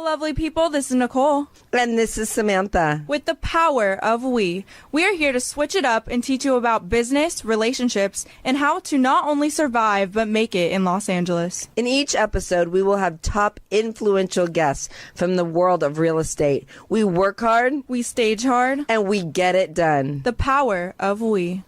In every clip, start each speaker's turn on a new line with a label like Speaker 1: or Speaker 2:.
Speaker 1: lovely people. This is Nicole.
Speaker 2: And this is Samantha.
Speaker 1: With the power of we are here to switch it up and teach you about business, relationships, and how to not only survive, but make it in Los Angeles.
Speaker 2: In each episode, we will have top influential guests from the world of real estate. We work hard.
Speaker 1: We stage hard.
Speaker 2: And we get it done.
Speaker 1: The power of we.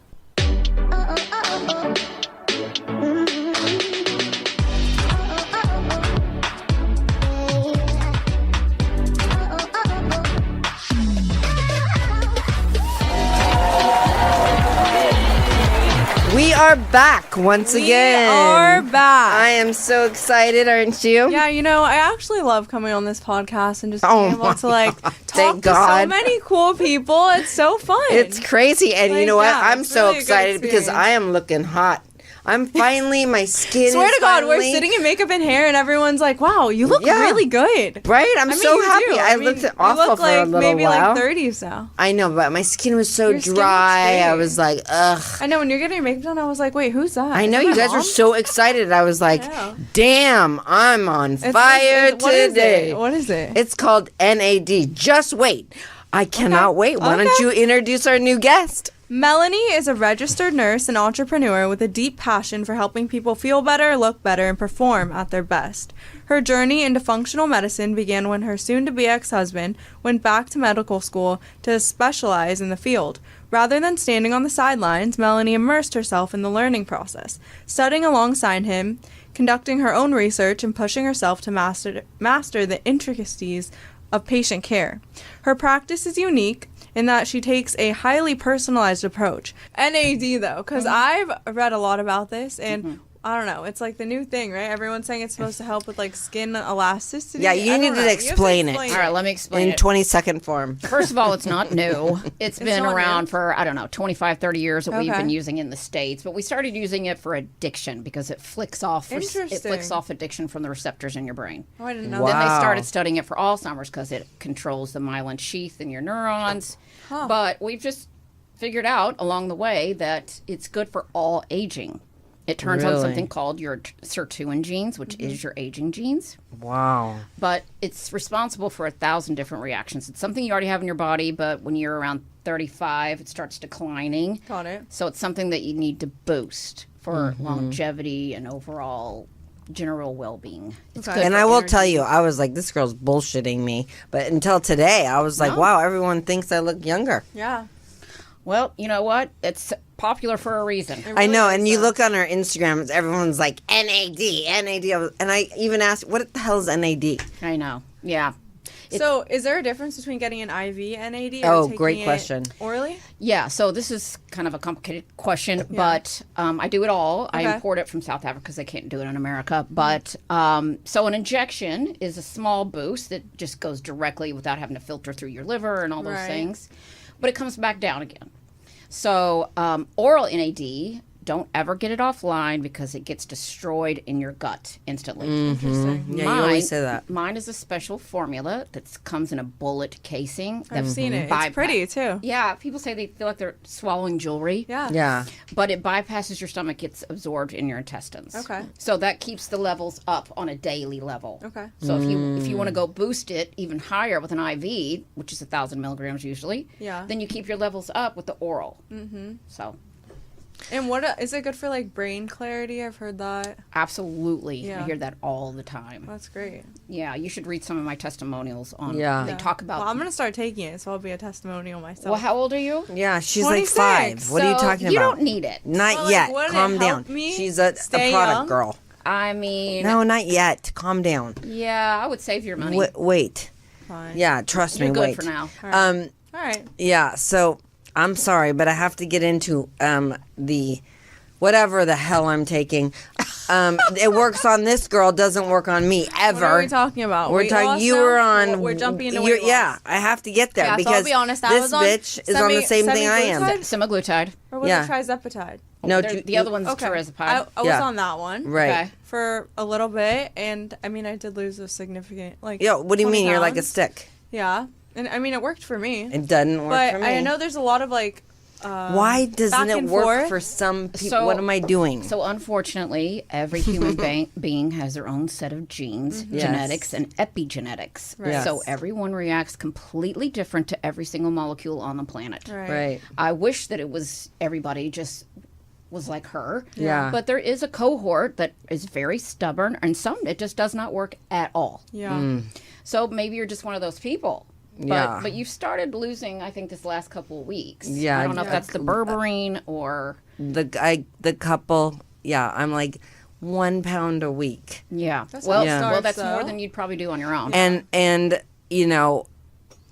Speaker 2: We are back once again.
Speaker 1: We are back.
Speaker 2: I am so excited, aren't you?
Speaker 1: Yeah, I actually love coming on this podcast and just being able to talk to so many cool people. It's so fun.
Speaker 2: It's crazy. And you know what? I'm so
Speaker 1: really
Speaker 2: excited because I am looking hot. I'm finally, my skin
Speaker 1: Swear
Speaker 2: is
Speaker 1: to God,
Speaker 2: finally...
Speaker 1: we're sitting in makeup and hair and everyone's like, wow, you look really good.
Speaker 2: Right? I'm so happy.
Speaker 1: Do.
Speaker 2: I looked awful for a little while.
Speaker 1: Maybe like 30s now.
Speaker 2: I know, but my skin was so dry. I was like, ugh.
Speaker 1: I know, when you're getting your makeup done, I was like, wait, who's that?
Speaker 2: I know, you guys were so excited. I was like, damn, I'm on fire today.
Speaker 1: What is it?
Speaker 2: It's called NAD. Just wait. I cannot wait. Why don't you introduce our new guest?
Speaker 1: Melanie is a registered nurse and entrepreneur with a deep passion for helping people feel better, look better, and perform at their best. Her journey into functional medicine began when her soon-to-be ex-husband went back to medical school to specialize in the field. Rather than standing on the sidelines, Melanie immersed herself in the learning process, studying alongside him, conducting her own research, and pushing herself to master the intricacies of patient care. Her practice is unique in that she takes a highly personalized approach. NAD, though, because I've read a lot about this, and I don't know, it's like the new thing, right? Everyone's saying it's supposed to help with like skin elasticity.
Speaker 2: Yeah, you need to explain it.
Speaker 3: All right, let me explain
Speaker 2: in
Speaker 3: it.
Speaker 2: 20-second form.
Speaker 3: First of all, it's not new. It's been around for, 25, 30 years that we've been using in the States. But we started using it for addiction because it flicks off addiction from the receptors in your brain.
Speaker 1: Oh, I didn't know
Speaker 3: Then
Speaker 1: that.
Speaker 3: they started studying it for Alzheimer's because it controls the myelin sheath in your neurons. But we've just figured out along the way that it's good for all aging. It turns on something called your sirtuin genes, which is your aging genes.
Speaker 2: Wow.
Speaker 3: But it's responsible for 1,000 different reactions. It's something you already have in your body, but when you're around 35, it starts declining.
Speaker 1: Got it.
Speaker 3: So it's something that you need to boost for longevity and overall general well-being. It's good
Speaker 2: And
Speaker 3: for
Speaker 2: I will
Speaker 3: energy.
Speaker 2: tell you, I was like, this girl's bullshitting me. But until today, I was like, wow, everyone thinks I look younger.
Speaker 1: Yeah.
Speaker 3: Well, you know what? It's popular for a reason.
Speaker 2: I know, and you look on her Instagram, everyone's like, NAD. And I even asked, what the hell is NAD?
Speaker 3: I know. Yeah.
Speaker 1: So is there a difference between getting an IV NAD or taking
Speaker 2: great
Speaker 1: it
Speaker 2: question.
Speaker 1: orally?
Speaker 3: Yeah, so this is kind of a complicated question, but I do it all. I import it from South Africa because they can't do it in America. But so an injection is a small boost that just goes directly without having to filter through your liver and all those things. But it comes back down again. So oral NAD, don't ever get it offline because it gets destroyed in your gut instantly.
Speaker 1: Interesting.
Speaker 2: Yeah, you always say that.
Speaker 3: Mine is a special formula that comes in a bullet casing.
Speaker 1: I've seen it. It's pretty, too.
Speaker 3: Yeah, people say they feel like they're swallowing jewelry.
Speaker 1: Yeah.
Speaker 3: But it bypasses your stomach, gets absorbed in your intestines.
Speaker 1: Okay.
Speaker 3: So that keeps the levels up on a daily level.
Speaker 1: Okay.
Speaker 3: So if you want to go boost it even higher with an IV, which is 1,000 milligrams usually, then you keep your levels up with the oral. So.
Speaker 1: And what is it good for, like, brain clarity? I've heard that.
Speaker 3: Absolutely.
Speaker 1: Yeah.
Speaker 3: I hear that all the time.
Speaker 1: That's great.
Speaker 3: Yeah, you should read some of my testimonials on They talk about...
Speaker 1: Well, I'm going to start taking it, so I'll be a testimonial myself.
Speaker 3: Well, how old are you?
Speaker 2: Yeah, she's
Speaker 1: 26,
Speaker 2: like 5. What are you talking about?
Speaker 3: You don't need it.
Speaker 2: Not yet. Calm down. She's a product girl.
Speaker 3: I mean...
Speaker 2: No, not yet. Calm down.
Speaker 3: Yeah, I would save your money.
Speaker 2: Wait.
Speaker 1: Fine.
Speaker 2: Yeah, trust me.
Speaker 3: You're good
Speaker 2: wait.
Speaker 3: for now.
Speaker 1: All right.
Speaker 2: Yeah, so I'm sorry, but I have to get into the whatever the hell I'm taking. It works on this girl, doesn't work on me ever.
Speaker 1: What are we talking about?
Speaker 2: We're talking. You were on.
Speaker 1: We're jumping into weight loss.
Speaker 2: Yeah, I have to get there
Speaker 1: Yeah, so
Speaker 2: because
Speaker 1: I'll be honest, I
Speaker 2: this
Speaker 1: was on
Speaker 2: bitch is on the same thing I am.
Speaker 3: Semaglutide.
Speaker 1: Or was it trizepatide?
Speaker 2: No,
Speaker 3: the other one's tirzepatide.
Speaker 1: I was on that one.
Speaker 2: Right.
Speaker 3: Okay.
Speaker 1: For a little bit, and I mean, I did lose a significant, like,
Speaker 2: Yo, what do you
Speaker 1: 20
Speaker 2: mean? You're like a
Speaker 1: pounds.
Speaker 2: stick.
Speaker 1: Yeah. And I mean, it worked for me.
Speaker 2: It doesn't work
Speaker 1: But
Speaker 2: for me.
Speaker 1: I know there's a lot of, like,
Speaker 2: Why doesn't
Speaker 1: back
Speaker 2: it
Speaker 1: and
Speaker 2: work
Speaker 1: forth.
Speaker 2: for some people?
Speaker 3: So-
Speaker 2: What am I doing?
Speaker 3: So unfortunately, every human being has their own set of genes,
Speaker 2: Yes.
Speaker 3: genetics, and epigenetics.
Speaker 2: Yes.
Speaker 3: So everyone reacts completely different to every single molecule on the planet.
Speaker 2: Right.
Speaker 3: I wish that it was everybody just was like her.
Speaker 2: Yeah.
Speaker 3: But there is a cohort that is very stubborn, and some it just does not work at all.
Speaker 1: Yeah.
Speaker 3: So maybe you're just one of those people. But,
Speaker 2: Yeah.
Speaker 3: but you've started losing, I think, this last couple of weeks.
Speaker 2: Yeah,
Speaker 3: I don't know if
Speaker 2: yeah.
Speaker 3: that's the berberine or...
Speaker 2: The couple, yeah, I'm like 1 pound a week.
Speaker 3: Yeah.
Speaker 1: That's
Speaker 3: well,
Speaker 1: how it
Speaker 3: well,
Speaker 1: starts,
Speaker 3: that's
Speaker 1: though.
Speaker 3: more than you'd probably do on your own.
Speaker 2: And you know,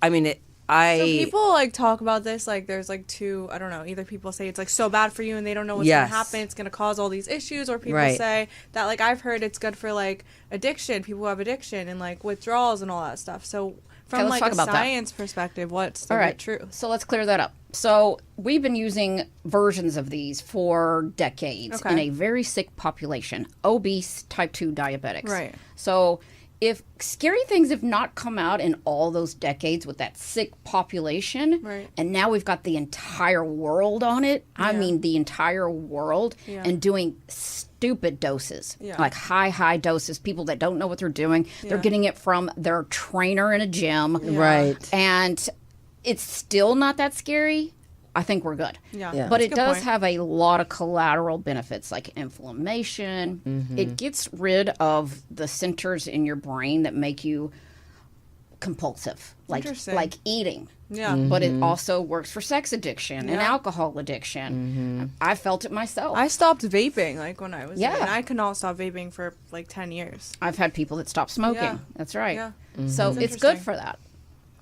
Speaker 2: I mean,
Speaker 1: So people like talk about this like there's like two, I don't know, either people say it's like so bad for you and they don't know what's
Speaker 2: Yes.
Speaker 1: gonna happen, it's gonna cause all these issues, or people
Speaker 2: Right.
Speaker 1: say that like I've heard it's good for like addiction, people who have addiction and like withdrawals and all that stuff. So from
Speaker 3: let's
Speaker 1: like
Speaker 3: talk
Speaker 1: a
Speaker 3: about that.
Speaker 1: science perspective, what's the
Speaker 3: All right.
Speaker 1: truth?
Speaker 3: So let's clear that up. So we've been using versions of these for decades
Speaker 1: Okay.
Speaker 3: in a very sick population, obese type 2 diabetics.
Speaker 1: Right.
Speaker 3: So if scary things have not come out in all those decades with that sick population,
Speaker 1: Right.
Speaker 3: and now we've got the entire world on it, I
Speaker 1: Yeah.
Speaker 3: mean the entire world,
Speaker 1: Yeah.
Speaker 3: and doing stupid doses,
Speaker 1: Yeah.
Speaker 3: like high doses, people that don't know what they're doing. They're
Speaker 1: Yeah.
Speaker 3: getting it from their trainer in a gym.
Speaker 2: right.
Speaker 3: And it's still not that scary. I think we're good.
Speaker 1: Yeah.
Speaker 2: Yeah.
Speaker 3: But
Speaker 1: That's a
Speaker 3: it
Speaker 1: good
Speaker 3: does
Speaker 1: point.
Speaker 3: have a lot of collateral benefits like inflammation.
Speaker 2: Mm-hmm.
Speaker 3: It gets rid of the centers in your brain that make you compulsive,
Speaker 1: Interesting.
Speaker 3: like eating.
Speaker 1: Yeah.
Speaker 3: But
Speaker 2: Mm-hmm.
Speaker 3: it also works for sex addiction and
Speaker 1: Yeah.
Speaker 3: alcohol addiction. I felt it myself.
Speaker 1: I stopped vaping like when I was
Speaker 3: Yeah.
Speaker 1: young, and I could not stop vaping for like 10 years.
Speaker 3: I've had people that stop smoking.
Speaker 1: Yeah.
Speaker 3: That's right.
Speaker 1: Yeah.
Speaker 3: So
Speaker 1: That's
Speaker 3: it's good
Speaker 1: interesting.
Speaker 3: for that.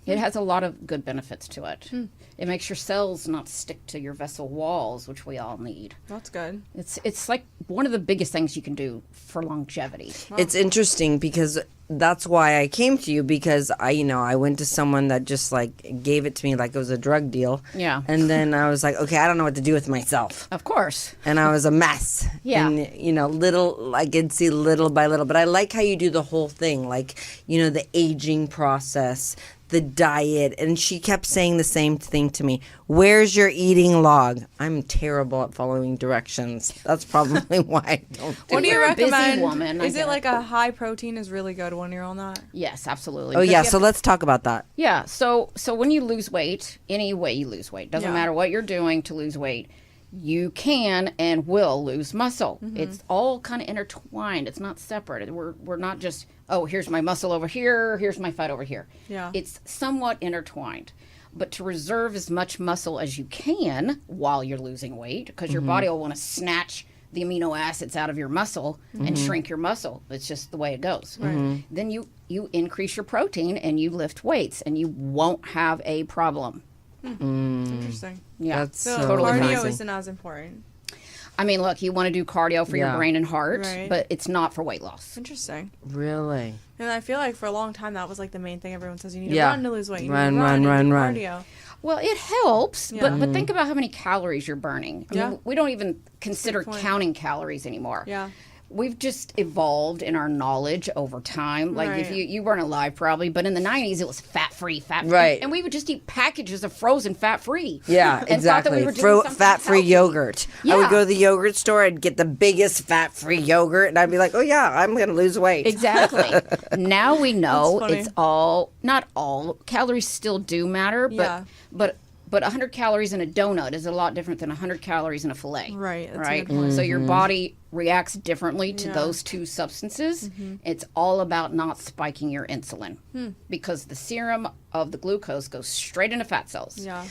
Speaker 3: It has a lot of good benefits to it. It makes your cells not stick to your vessel walls, which we all need.
Speaker 1: That's good.
Speaker 3: It's like one of the biggest things you can do for longevity.
Speaker 2: It's interesting because that's why I came to you, because I went to someone that just like gave it to me like it was a drug deal.
Speaker 3: Yeah.
Speaker 2: And then I was like, okay, I don't know what to do with myself.
Speaker 3: Of course.
Speaker 2: And I was a mess.
Speaker 3: Yeah.
Speaker 2: And, little, I could see little by little. But I like how you do the whole thing, like, the aging process, the diet. And she kept saying the same thing to me. Where's your eating log? I'm terrible at following directions. That's probably why I don't do
Speaker 1: What do you
Speaker 3: You're a busy
Speaker 1: recommend?
Speaker 3: woman, I
Speaker 1: Is
Speaker 3: get
Speaker 1: it like
Speaker 3: it.
Speaker 1: a high protein is really good when you're on that?
Speaker 3: Yes, absolutely.
Speaker 2: Oh,
Speaker 3: Because
Speaker 2: yeah.
Speaker 3: you
Speaker 2: So
Speaker 3: have
Speaker 2: let's talk about that.
Speaker 3: Yeah. So when you lose weight, any way you lose weight, doesn't
Speaker 1: Yeah.
Speaker 3: matter what you're doing to lose weight, you can and will lose muscle. It's all kind of intertwined. It's not separate. We're not just, oh, here's my muscle over here, here's my fat over here.
Speaker 1: Yeah.
Speaker 3: It's somewhat intertwined. But to reserve as much muscle as you can while you're losing weight, because your body will want to snatch the amino acids out of your muscle and shrink your muscle. It's just the way it goes. Then you increase your protein and you lift weights and you won't have a problem.
Speaker 1: Interesting.
Speaker 3: Yeah.
Speaker 2: That's
Speaker 1: So
Speaker 3: Totally
Speaker 1: cardio
Speaker 2: amazing.
Speaker 1: isn't as important.
Speaker 3: I mean, look, you want to do cardio for your
Speaker 2: Yeah.
Speaker 3: brain and heart,
Speaker 1: Right.
Speaker 3: but it's not for weight loss.
Speaker 1: Interesting.
Speaker 2: Really?
Speaker 1: And I feel like for a long time that was like the main thing everyone says you need to
Speaker 2: Yeah.
Speaker 1: run to lose weight. You
Speaker 2: Run,
Speaker 1: need to
Speaker 2: run,
Speaker 1: and
Speaker 2: run,
Speaker 1: do
Speaker 2: run.
Speaker 1: cardio.
Speaker 3: Well, it helps,
Speaker 1: Yeah.
Speaker 3: but think about how many calories you're burning. I
Speaker 1: Yeah.
Speaker 3: mean, we don't even consider
Speaker 1: point.
Speaker 3: counting calories anymore.
Speaker 1: Yeah.
Speaker 3: We've just evolved in our knowledge over time. Like if
Speaker 1: Right.
Speaker 3: you weren't alive probably, but in the 90s it was fat-free.
Speaker 2: Right.
Speaker 3: And we would just eat packages of frozen fat-free.
Speaker 2: Yeah,
Speaker 3: and thought that we
Speaker 2: exactly.
Speaker 3: were doing something
Speaker 2: Fat-free
Speaker 3: healthy.
Speaker 2: yogurt. I would
Speaker 3: Yeah.
Speaker 2: go to the yogurt store. I'd get the biggest fat-free yogurt, and I'd be like, "Oh yeah, I'm going to lose weight."
Speaker 3: Exactly. Now we know
Speaker 1: That's funny.
Speaker 3: it's all, not all, calories still do matter,
Speaker 1: Yeah.
Speaker 3: but 100 calories in a donut is a lot different than 100 calories in a fillet.
Speaker 1: Right, that's a
Speaker 3: Right.
Speaker 1: good point.
Speaker 3: So your body reacts differently to
Speaker 1: Yeah.
Speaker 3: those two substances. It's all about not spiking your insulin because the serum of the glucose goes straight into fat cells.
Speaker 1: Yeah.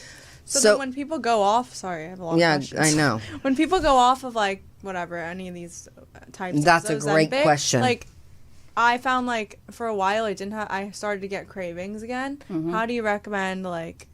Speaker 1: So,
Speaker 2: So-
Speaker 1: then when people go off, sorry, I have a lot
Speaker 2: Yeah,
Speaker 1: of questions.
Speaker 2: I know.
Speaker 1: When people go off of like whatever, any of these types
Speaker 2: That's
Speaker 1: of
Speaker 2: a great
Speaker 1: Ozempic,
Speaker 2: question.
Speaker 1: Like I found like for a while I started to get cravings again. How do you recommend like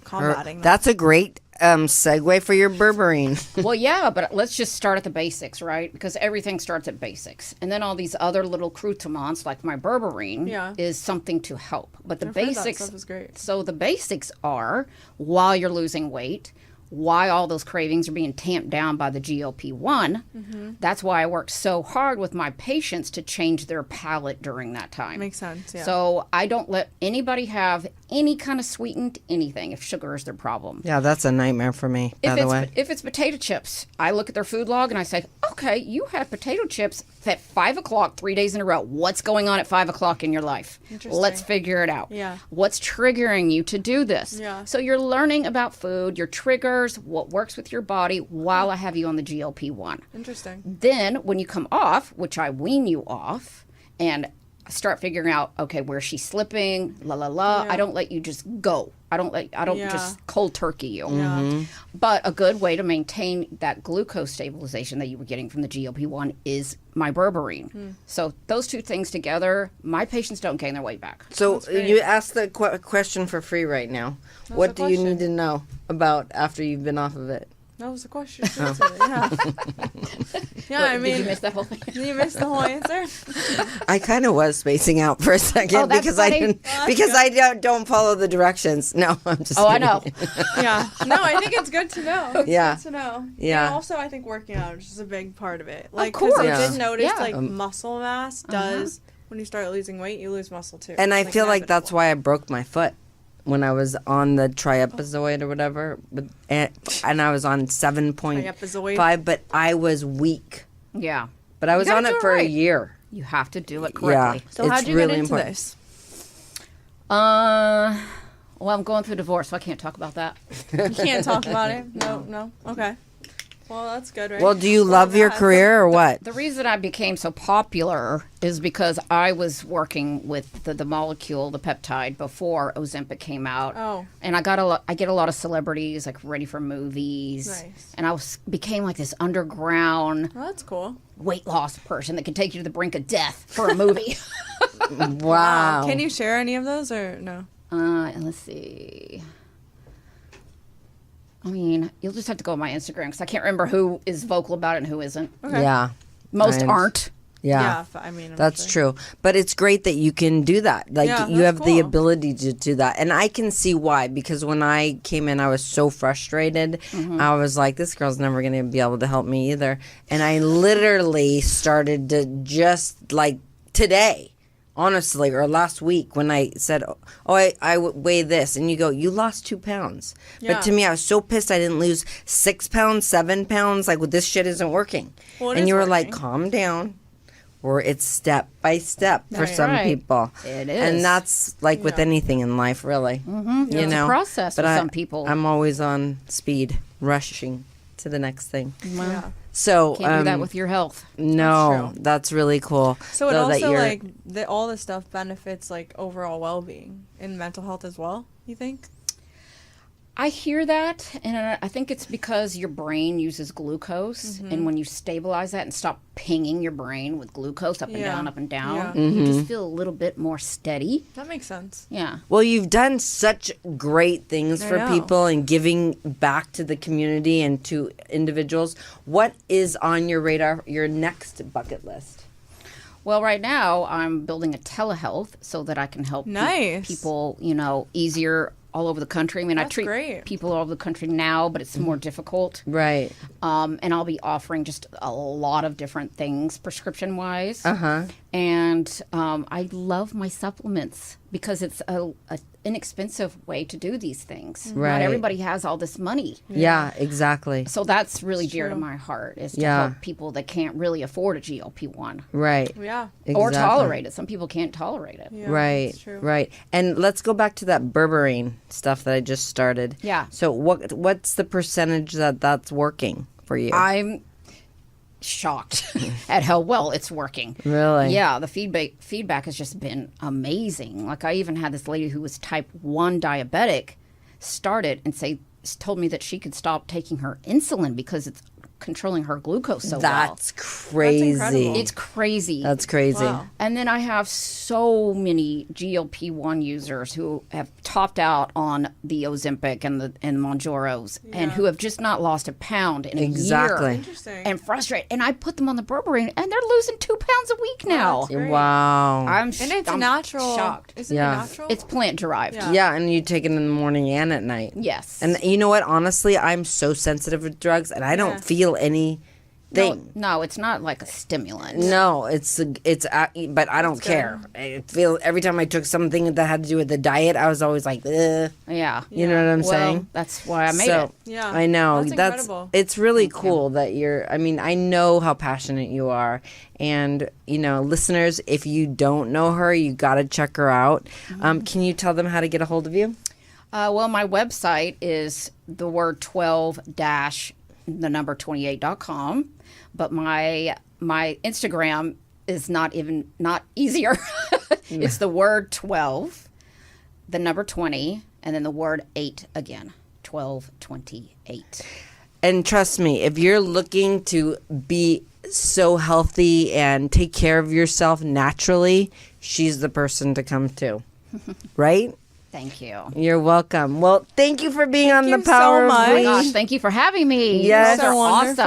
Speaker 1: combating that?
Speaker 2: That's a great segue for your berberine.
Speaker 3: Well, yeah, but let's just start at the basics, right? Because everything starts at basics. And then all these other little accoutrements, like my berberine,
Speaker 1: Yeah.
Speaker 3: is something to help. But the
Speaker 1: I've heard that
Speaker 3: basics,
Speaker 1: stuff is great.
Speaker 3: so the basics are while you're losing weight, why all those cravings are being tamped down by the GLP-1. That's why I worked so hard with my patients to change their palate during that time.
Speaker 1: Makes sense, yeah.
Speaker 3: So I don't let anybody have any kind of sweetened anything if sugar is their problem.
Speaker 2: Yeah, that's a nightmare for me, by the way.
Speaker 3: If it's potato chips, I look at their food log and I say, okay, you had potato chips at 5 o'clock 3 days in a row. What's going on at 5 o'clock in your life? Let's figure it out.
Speaker 1: Yeah.
Speaker 3: What's triggering you to do this?
Speaker 1: Yeah.
Speaker 3: So you're learning about food, your triggers, what works with your body while I have you on the GLP-1.
Speaker 1: Interesting.
Speaker 3: Then when you come off, which I wean you off, and start figuring out, okay, where's she slipping? La la la.
Speaker 1: Yeah.
Speaker 3: I don't let you just go. I don't
Speaker 1: Yeah.
Speaker 3: just cold turkey you.
Speaker 1: Yeah.
Speaker 3: But a good way to maintain that glucose stabilization that you were getting from the GLP-1 is my berberine. So those two things together, my patients don't gain their weight back.
Speaker 2: So you asked the question for free right now. What do you need to know about after you've been off of it?
Speaker 1: That was the question. Yeah. Yeah, I mean,
Speaker 3: Did you miss that whole thing?
Speaker 1: you missed the whole answer.
Speaker 2: I kind of was spacing out for a second
Speaker 3: Oh, that's
Speaker 2: because
Speaker 3: funny.
Speaker 2: I didn't because I don't follow the directions. No, I'm just.
Speaker 3: Oh, I
Speaker 2: kidding.
Speaker 3: know.
Speaker 1: Yeah. No, I think it's good to know. It's
Speaker 2: Yeah.
Speaker 1: good to know.
Speaker 2: Yeah.
Speaker 1: And also, I think working out is just a big part of it. Like,
Speaker 3: course.
Speaker 1: I
Speaker 2: Yeah.
Speaker 1: did notice,
Speaker 3: Yeah.
Speaker 1: like, muscle mass does, when you start losing weight, you lose muscle too.
Speaker 2: And I
Speaker 1: Like,
Speaker 2: feel like that's
Speaker 1: inevitable.
Speaker 2: why I broke my foot when I was on the triapazoid or whatever, and I was on 7.5,
Speaker 1: Triapazoid.
Speaker 2: but I was weak.
Speaker 3: Yeah.
Speaker 2: But I was
Speaker 3: gotta
Speaker 2: on
Speaker 3: do
Speaker 2: it
Speaker 3: it
Speaker 2: for a
Speaker 3: right.
Speaker 2: year.
Speaker 3: You have to do it
Speaker 2: Yeah,
Speaker 3: correctly.
Speaker 1: So,
Speaker 2: it's
Speaker 1: how'd you
Speaker 2: really
Speaker 1: get into
Speaker 2: important.
Speaker 1: this?
Speaker 3: Well, I'm going through a divorce, so I can't talk about that.
Speaker 1: You can't talk about it? No? Okay. Well, that's good, right?
Speaker 2: Well, do you love your
Speaker 1: yeah.
Speaker 2: career or what?
Speaker 3: The reason I became so popular is because I was working with the molecule, the peptide, before Ozempic came out.
Speaker 1: Oh.
Speaker 3: And I get a lot of celebrities like ready for movies.
Speaker 1: Nice.
Speaker 3: And I became like this underground
Speaker 1: Well, that's cool.
Speaker 3: weight loss person that could take you to the brink of death for a movie.
Speaker 2: Wow.
Speaker 1: Can you share any of those or no?
Speaker 3: And let's see. I mean, you'll just have to go on my Instagram because I can't remember who is vocal about it and who isn't.
Speaker 1: Okay.
Speaker 2: Yeah.
Speaker 3: Most
Speaker 2: I-
Speaker 3: aren't.
Speaker 2: Yeah.
Speaker 1: I mean, I'm
Speaker 2: That's
Speaker 1: sure.
Speaker 2: true. But it's great that you can do that. Like,
Speaker 1: Yeah,
Speaker 2: you
Speaker 1: that's
Speaker 2: have the
Speaker 1: cool.
Speaker 2: ability to do that. And I can see why, because when I came in, I was so frustrated. I was like, this girl's never going to be able to help me either. And I literally started to just, like, today, honestly, or last week, when I said, I weigh this, and you go, you lost 2 pounds.
Speaker 1: Yeah.
Speaker 2: But to me, I was so pissed I didn't lose 6 pounds, 7 pounds. Like, well, this shit isn't working.
Speaker 1: Well, it
Speaker 2: And
Speaker 1: is
Speaker 2: you were like,
Speaker 1: working.
Speaker 2: calm down. Or it's step by step for
Speaker 1: Right.
Speaker 2: some
Speaker 3: Right.
Speaker 2: people.
Speaker 3: It is.
Speaker 2: And that's like with
Speaker 1: Yeah.
Speaker 2: anything in life, really. You
Speaker 3: It's a
Speaker 2: know,
Speaker 3: process
Speaker 2: but
Speaker 3: with some people.
Speaker 2: I'm always on speed, rushing to the next thing.
Speaker 1: Yeah.
Speaker 2: So
Speaker 3: Can't do that with your health.
Speaker 2: no,
Speaker 1: true.
Speaker 2: that's really cool.
Speaker 1: So it
Speaker 2: though, that
Speaker 1: also,
Speaker 2: you're-
Speaker 1: like, all this stuff benefits, like, overall well-being and mental health as well, you think?
Speaker 3: I hear that, and I think it's because your brain uses glucose, and when you stabilize that and stop pinging your brain with glucose up and
Speaker 1: Yeah.
Speaker 3: down, up and down,
Speaker 1: Yeah.
Speaker 3: you just feel a little bit more steady.
Speaker 1: That makes sense.
Speaker 3: Yeah.
Speaker 2: Well, you've done such great things
Speaker 1: I
Speaker 2: for
Speaker 1: know.
Speaker 2: people and giving back to the community and to individuals. What is on your radar, your next bucket list?
Speaker 3: Well, right now I'm building a telehealth so that I can help
Speaker 1: Nice.
Speaker 3: people, easier all over the country. I mean, I
Speaker 1: That's
Speaker 3: treat
Speaker 1: great.
Speaker 3: people all over the country now, but it's more difficult.
Speaker 2: Right.
Speaker 3: And I'll be offering just a lot of different things prescription wise.
Speaker 2: Uh-huh.
Speaker 3: And I love my supplements because it's a inexpensive way to do these things.
Speaker 2: Right.
Speaker 3: Not everybody has all this money.
Speaker 2: Yeah, exactly.
Speaker 3: So that's really dear to my heart, is to
Speaker 2: Yeah.
Speaker 3: help people that can't really afford a GLP-1
Speaker 2: Right.
Speaker 1: Yeah.
Speaker 3: or
Speaker 2: Exactly.
Speaker 3: tolerate it. Some people can't tolerate it.
Speaker 1: Yeah,
Speaker 2: Right,
Speaker 1: that's true.
Speaker 2: right. And let's go back to that berberine stuff that I just started.
Speaker 3: Yeah.
Speaker 2: So what's the percentage that's working for you?
Speaker 3: I'm shocked at how well it's working.
Speaker 2: Really?
Speaker 3: Yeah, the feedback has just been amazing. Like, I even had this lady who was type 1 diabetic started and told me that she could stop taking her insulin because it's controlling her glucose so well.
Speaker 2: That's crazy.
Speaker 1: incredible.
Speaker 3: It's crazy.
Speaker 2: That's crazy.
Speaker 1: Wow.
Speaker 3: And then I have so many GLP-1 users who have topped out on the Ozempic and the Mounjaros and who have just not lost a pound in a
Speaker 2: Exactly.
Speaker 3: year.
Speaker 1: Interesting.
Speaker 3: And frustrated. And I put them on the berberine and they're losing 2 pounds a week now.
Speaker 1: that's great.
Speaker 2: Wow.
Speaker 3: I'm
Speaker 1: And it's
Speaker 3: I'm
Speaker 1: natural.
Speaker 3: shocked.
Speaker 1: Is it
Speaker 2: Yeah.
Speaker 1: natural?
Speaker 3: It's plant derived.
Speaker 2: Yeah, and you take it in the morning and at night.
Speaker 3: Yes.
Speaker 2: And you know what? Honestly, I'm so sensitive with drugs, and I don't feel anything.
Speaker 3: no, it's not like a stimulant.
Speaker 2: No, but I don't care. I feel every time I took something that had to do with the diet, I was always like, ugh.
Speaker 3: Yeah.
Speaker 2: You know what I'm
Speaker 3: Well,
Speaker 2: saying?
Speaker 3: that's why I made it.
Speaker 1: Yeah.
Speaker 2: I know.
Speaker 1: That's incredible.
Speaker 2: It's really cool that I mean, I know how passionate you are. And, listeners, if you don't know her, you got to check her out. Can you tell them how to get a hold of you?
Speaker 3: Well, my website is the word 12-28.com, but my Instagram is not easier. It's the word 12, the number 20, and then the word 8 again. 1228.
Speaker 2: And trust me, if you're looking to be so healthy and take care of yourself naturally, she's the person to come to. Right?
Speaker 3: Thank you.
Speaker 2: You're welcome. Well, thank you for being on
Speaker 1: you
Speaker 2: the Power
Speaker 1: so
Speaker 2: of
Speaker 1: much.
Speaker 2: We.
Speaker 3: Gosh, thank you for having me.
Speaker 2: Yes.
Speaker 3: You guys are
Speaker 1: So
Speaker 3: awesome.
Speaker 1: wonderful.